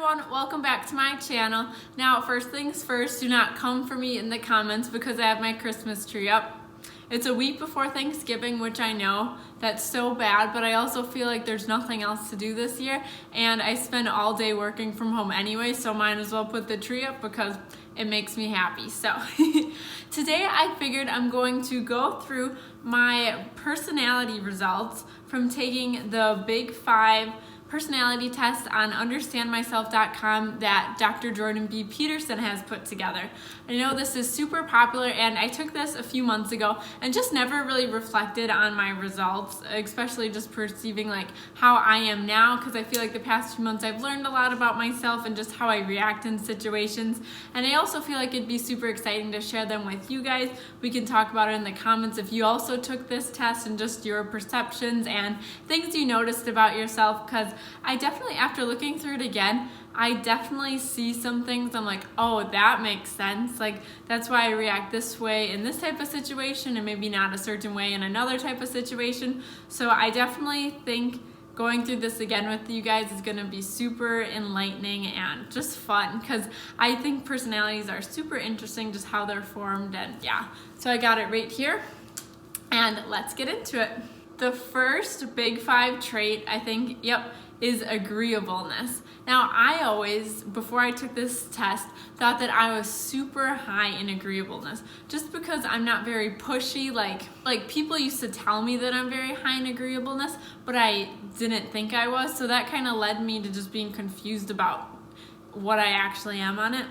everyone, welcome back to my channel. Now, first things first, do not come for me in the comments because I have my Christmas tree up. It's a week before Thanksgiving, which I know that's so bad, but I also feel like there's nothing else to do this year, and I spend all day working from home anyway, so might as well put the tree up because it makes me happy. So today I figured I'm going to go through my personality results from taking the Big 5 personality test on understandmyself.com that Dr. Jordan Peterson has put together. I know this is super popular, and I took this a few months ago and just never really reflected on my results, especially just perceiving like how I am now, because I feel like the past few months I've learned a lot about myself and just how I react in situations, and I also feel like it'd be super exciting to share them with you guys. We can talk about it in the comments if you also took this test and just your perceptions and things you noticed about yourself, because I definitely, after looking through it again, I definitely see some things I'm like, oh, that makes sense. Like, that's why I react this way in this type of situation and maybe not a certain way in another type of situation. So I definitely think going through this again with you guys is going to be super enlightening and just fun, because I think personalities are super interesting, just how they're formed, and yeah. So I got it right here, and let's get into it. The first Big 5 trait, I think, is agreeableness. Now, I always, before I took this test, thought that I was super high in agreeableness, just because I'm not very pushy. Like people used to tell me that I'm very high in agreeableness, but I didn't think I was, so that kind of led me to just being confused about what I actually am on it.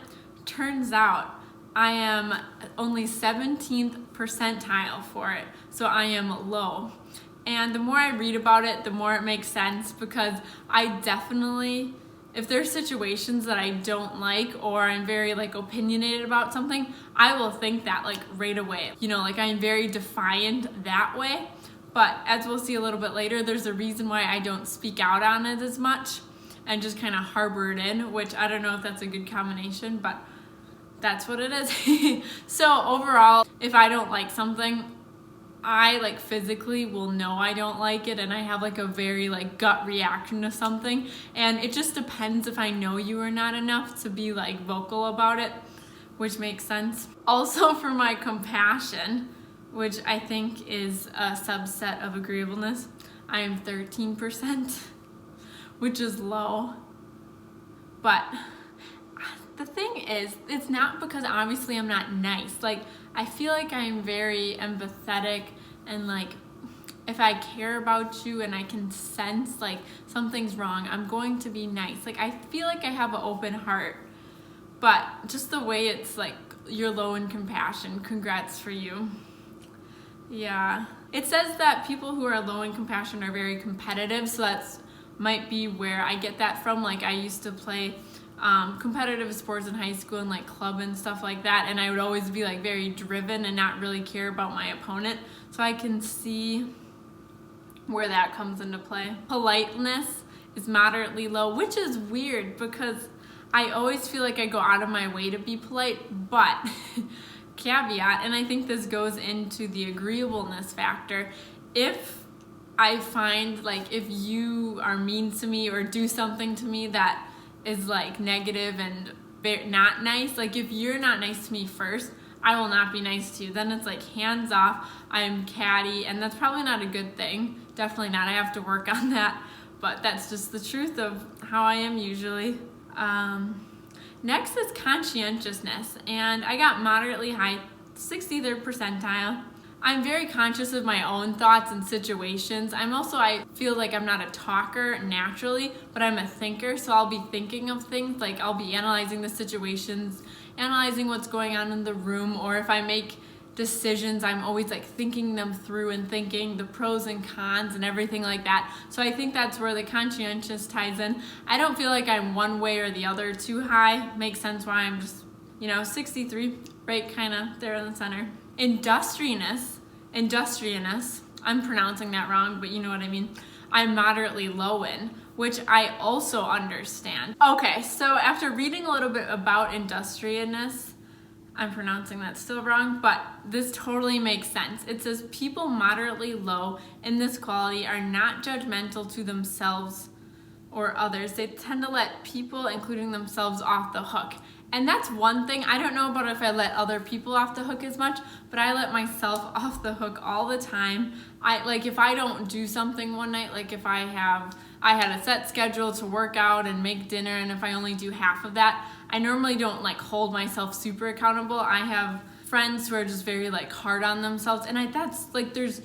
Turns out I am only 17th percentile for it, so I am low. And the more I read about it, the more it makes sense, because I definitely, if there's situations that I don't like or I'm very opinionated about something, I will think that right away. You know, I'm very defiant that way. But as we'll see a little bit later, there's a reason why I don't speak out on it as much and just kind of harbor it in, which I don't know if that's a good combination, but that's what it is. So overall, if I don't like something, I physically will know I don't like it, and I have a very gut reaction to something, and it just depends if I know you or not enough to be vocal about it, which makes sense. Also, for my compassion, which I think is a subset of agreeableness, I am 13%, which is low. But the thing is, it's not because obviously I'm not nice. I feel like I'm very empathetic, and if I care about you and I can sense something's wrong, I'm going to be nice. I feel like I have an open heart, but just the way it's you're low in compassion, congrats for you. Yeah. It says that people who are low in compassion are very competitive, so that's might be where I get that from. I used to play competitive sports in high school and club and stuff like that, and I would always be very driven and not really care about my opponent, so I can see where that comes into play. Politeness is moderately low, which is weird because I always feel like I go out of my way to be polite, but caveat, and I think this goes into the agreeableness factor, if I find if you are mean to me or do something to me that is negative and not nice, if you're not nice to me first, I will not be nice to you. Then it's hands off, I'm catty, and that's probably not a good thing. Definitely not. I have to work on that, but that's just the truth of how I am usually. Next is conscientiousness, and I got moderately high, 63rd percentile. I'm very conscious of my own thoughts and situations. I feel like I'm not a talker naturally, but I'm a thinker, so I'll be thinking of things. I'll be analyzing the situations, analyzing what's going on in the room, or if I make decisions, I'm always thinking them through and thinking the pros and cons and everything like that. So I think that's where the conscientious ties in. I don't feel like I'm one way or the other too high. Makes sense why I'm just, 63, right kind of there in the center. Industriousness, I'm pronouncing that wrong, but you know what I mean. I'm moderately low in, which I also understand. Okay, so after reading a little bit about industriousness, I'm pronouncing that still wrong, but this totally makes sense. It says people moderately low in this quality are not judgmental to themselves or others. They tend to let people, including themselves, off the hook. And that's one thing. I don't know about if I let other people off the hook as much, but I let myself off the hook all the time. If I don't do something one night, like if I had a set schedule to work out and make dinner, and if I only do half of that, I normally don't like hold myself super accountable. I have friends who are just very like hard on themselves, and that's like, there's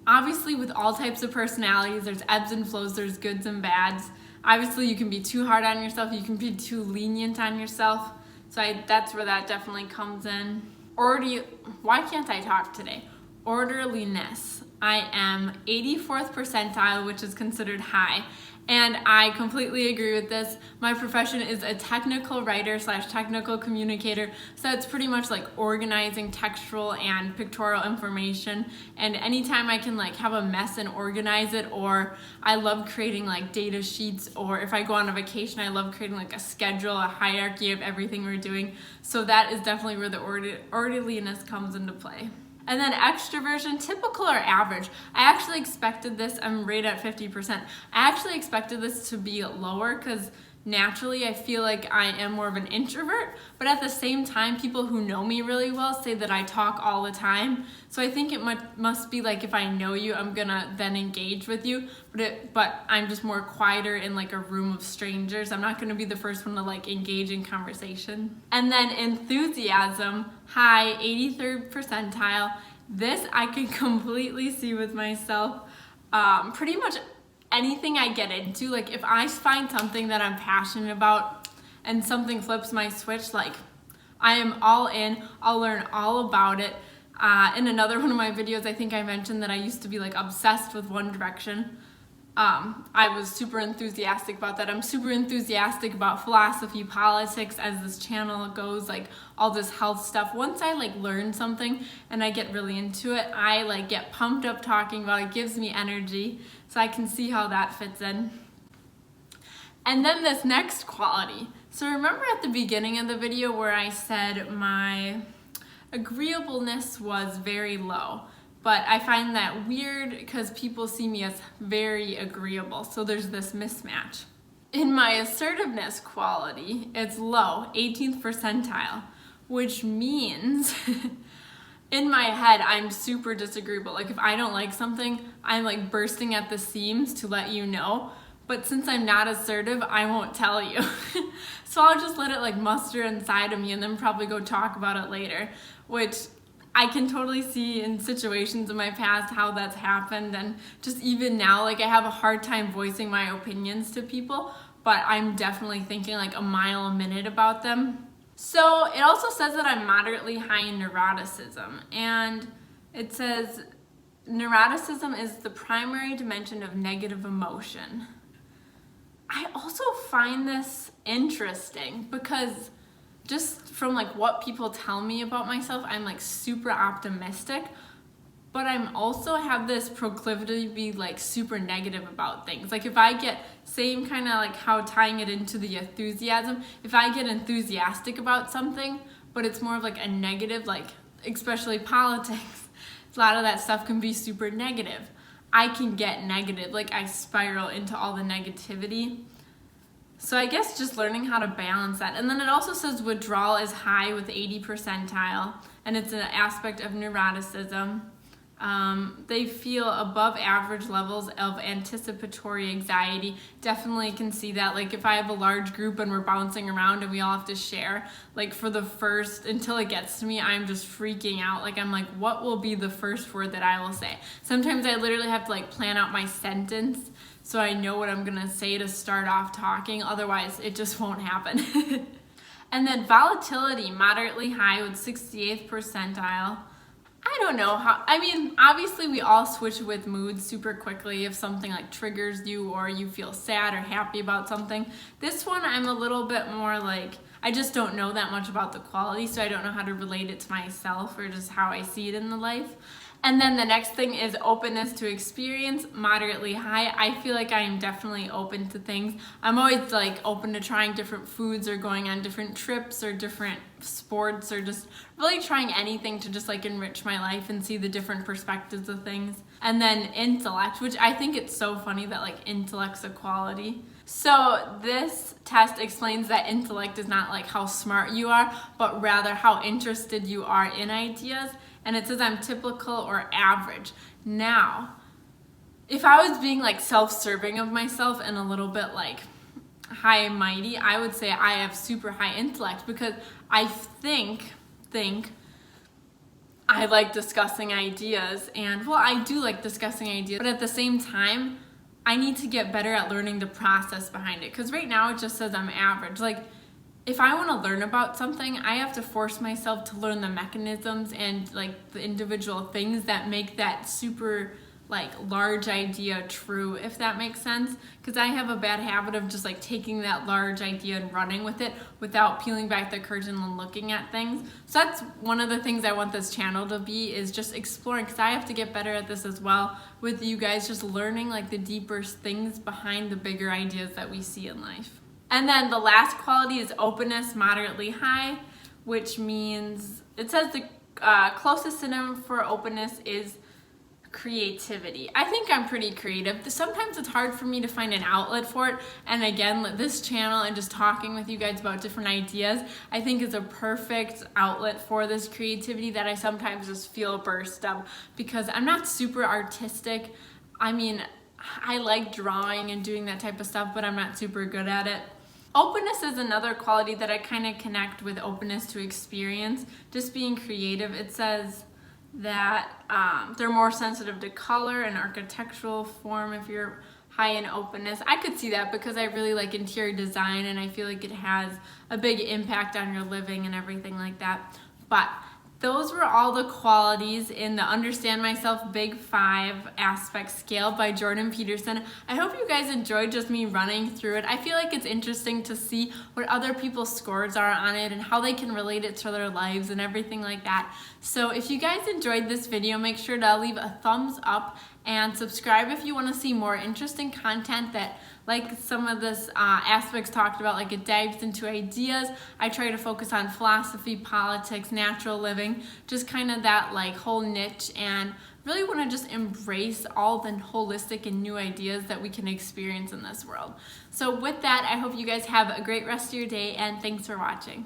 obviously with all types of personalities, there's ebbs and flows, there's goods and bads. Obviously you can be too hard on yourself, you can be too lenient on yourself. So that's where that definitely comes in. Why can't I talk today? Orderliness. I am 84th percentile, which is considered high. And I completely agree with this. My profession is a technical writer / technical communicator. So it's pretty much like organizing textual and pictorial information. And anytime I can like have a mess and organize it, or I love creating like data sheets, or if I go on a vacation, I love creating like a schedule, a hierarchy of everything we're doing. So that is definitely where the orderliness comes into play. And then extraversion, typical or average. I actually expected this, I'm right at 50%. I actually expected this to be lower because naturally I feel like I am more of an introvert, but at the same time, people who know me really well say that I talk all the time. So I think it must be like if I know you, I'm gonna then engage with you, but I'm just more quieter in like a room of strangers. I'm not gonna be the first one to like engage in conversation. And then enthusiasm, high, 83rd percentile. This I can completely see with myself. Pretty much anything I get into, like if I find something that I'm passionate about and something flips my switch, like I am all in, I'll learn all about it. In another one of my videos, I think I mentioned that I used to be like obsessed with One Direction. I was super enthusiastic about that. I'm super enthusiastic about philosophy, politics, as this channel goes, like all this health stuff. Once I like learn something and I get really into it, I like get pumped up talking about it. It gives me energy. So I can see how that fits in. And then this next quality. So remember at the beginning of the video where I said my agreeableness was very low. But I find that weird because people see me as very agreeable. So there's this mismatch. In my assertiveness quality, it's low, 18th percentile, which means in my head, I'm super disagreeable. Like if I don't like something, I'm like bursting at the seams to let you know. But since I'm not assertive, I won't tell you. So I'll just let it like muster inside of me and then probably go talk about it later, which I can totally see in situations in my past how that's happened, and just even now, like I have a hard time voicing my opinions to people, but I'm definitely thinking like a mile a minute about them. So it also says that I'm moderately high in neuroticism, and it says neuroticism is the primary dimension of negative emotion. I also find this interesting because just from like what people tell me about myself, I'm like super optimistic, but I'm also have this proclivity to be like super negative about things. Like if I get, same kind of like how tying it into the enthusiasm, if I get enthusiastic about something, but it's more of like a negative, like especially politics, a lot of that stuff can be super negative. I can get negative, like I spiral into all the negativity. So I guess just learning how to balance that. And then it also says withdrawal is high with 80 percentile, and it's an aspect of neuroticism. They feel above average levels of anticipatory anxiety. Definitely can see that. Like if I have a large group and we're bouncing around and we all have to share, like for the first, until it gets to me, I'm just freaking out. Like I'm like, what will be the first word that I will say? Sometimes I literally have to like plan out my sentence so I know what I'm gonna say to start off talking. Otherwise, it just won't happen. And then volatility, moderately high with 68th percentile. I don't know how, I mean, obviously we all switch with moods super quickly if something like triggers you or you feel sad or happy about something. This one, I'm a little bit more like, I just don't know that much about the quality, so I don't know how to relate it to myself or just how I see it in the life. And then the next thing is openness to experience, moderately high. I feel like I am definitely open to things. I'm always like open to trying different foods or going on different trips or different sports or just really trying anything to just like enrich my life and see the different perspectives of things. And then intellect, which I think it's so funny that like intellect's a quality. So this test explains that intellect is not like how smart you are, but rather how interested you are in ideas. And it says I'm typical or average. Now, if I was being like self-serving of myself and a little bit like high and mighty, I would say I have super high intellect because I think I like discussing ideas, and well, I do like discussing ideas, but at the same time, I need to get better at learning the process behind it, because right now it just says I'm average. Like, if I want to learn about something, I have to force myself to learn the mechanisms and like the individual things that make that super like large idea true, if that makes sense. Because I have a bad habit of just like taking that large idea and running with it without peeling back the curtain and looking at things. So that's one of the things I want this channel to be, is just exploring, because I have to get better at this as well with you guys, just learning like the deeper things behind the bigger ideas that we see in life. And then the last quality is openness, moderately high, which means, it says the closest synonym for openness is creativity. I think I'm pretty creative. Sometimes it's hard for me to find an outlet for it, and again, this channel and just talking with you guys about different ideas, I think is a perfect outlet for this creativity that I sometimes just feel a burst of, because I'm not super artistic. I mean, I like drawing and doing that type of stuff, but I'm not super good at it. Openness is another quality that I kind of connect with openness to experience, just being creative. It says that they're more sensitive to color and architectural form if you're high in openness. I could see that because I really like interior design, and I feel like it has a big impact on your living and everything like that. But those were all the qualities in the Understand Myself Big 5 Aspect Scale by Jordan Peterson. I hope you guys enjoyed just me running through it. I feel like it's interesting to see what other people's scores are on it and how they can relate it to their lives and everything like that. So if you guys enjoyed this video, make sure to leave a thumbs up and subscribe if you want to see more interesting content that, like some of this aspects talked about, like it dives into ideas. I try to focus on philosophy, politics, natural living, just kind of that like whole niche, and really want to just embrace all the holistic and new ideas that we can experience in this world. So with that, I hope you guys have a great rest of your day, and thanks for watching.